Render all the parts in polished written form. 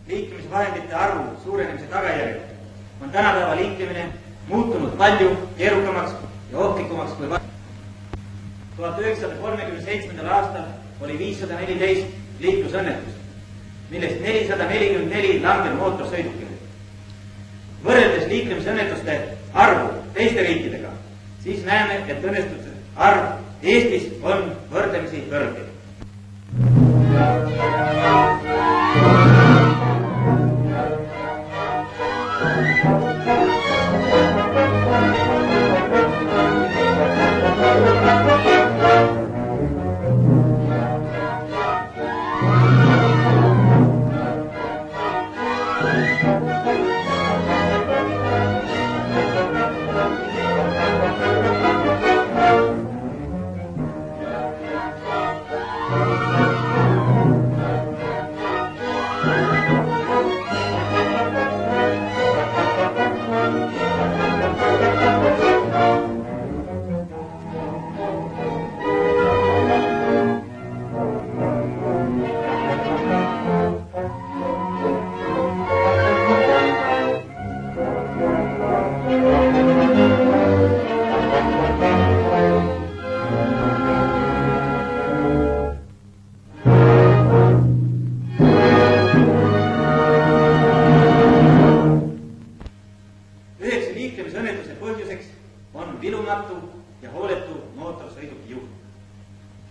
liiklemisvahendite arvu suurenemise tagajärjel on tänapäeva liiklemine muutunud palju keerukamaks ja ohtlikumaks kui 1937. aastal oli 514 liiklusõnnetust, millest 444 langel mootorsõidukile. Võrreldes liiklemisõnnetuste arvu teiste riikidega, siis näeme, et õnnetuste arv Eestis on võrdlemisi kõrge.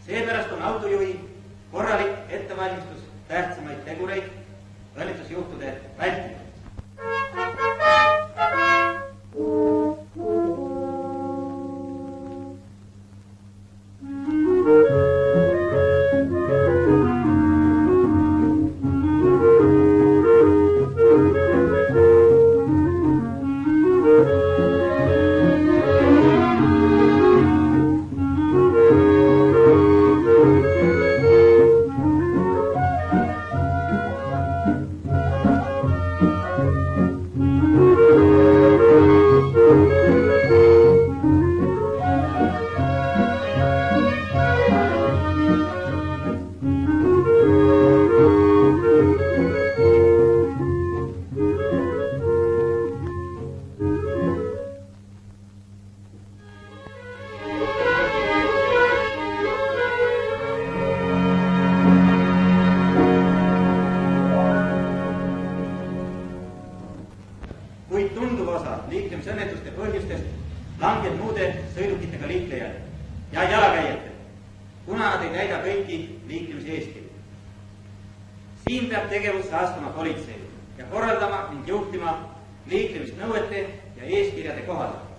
Seepärast on autojuhi korralik ettevalmistus tähtsamaid tegureid õnnetusjuhtude vältimiseks. Kuid tunduv osa liiklemisõnnetuste põhjustest langeb muude sõidukitega liiklejad ja jalakäijatel, kuna nad ei täida kõiki liiklemise eeskirju. Siin peab tegevusse astuma politsei ja korraldama ning juhtima liiklemisnõuete ja eeskirjade kohaselt.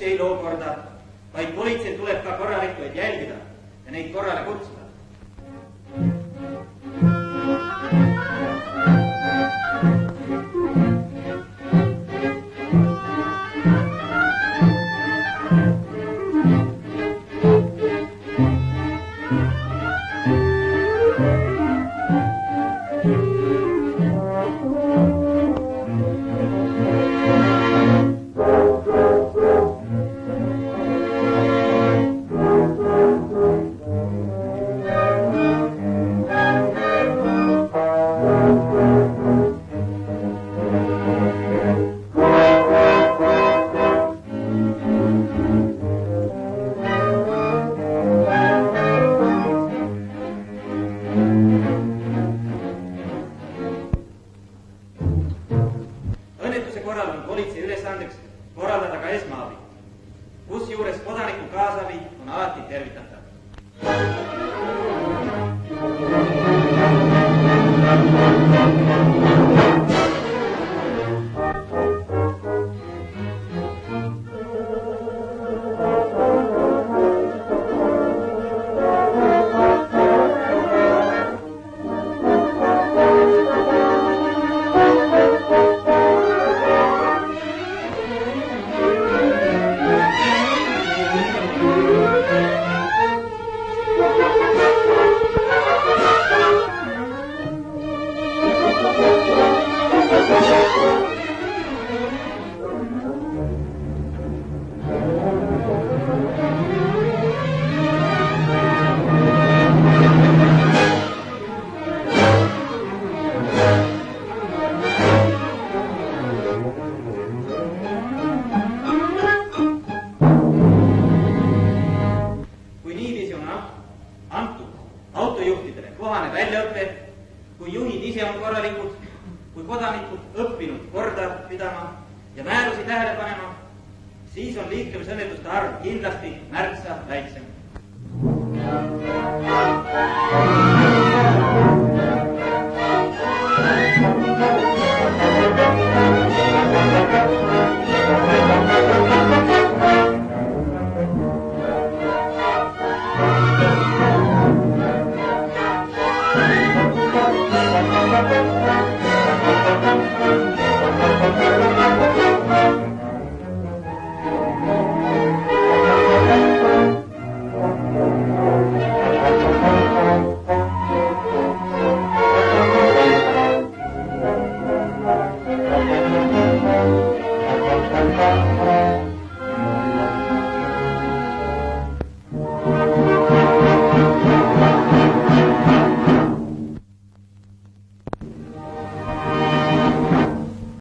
Ei loo korda, vaid politsei tuleb ka korralikuid jälgida ja neid korrale kutsuda. kusjuures kodaniku kaasavi on alati tervitatav. Autojuhtidele kohane väljaõpe, kui juhid ise on korralikud, kui kodanikud õppinud korda pidama ja määrusi tähele panema, siis on liiklemisõnnetuste arv kindlasti märksa väiksem.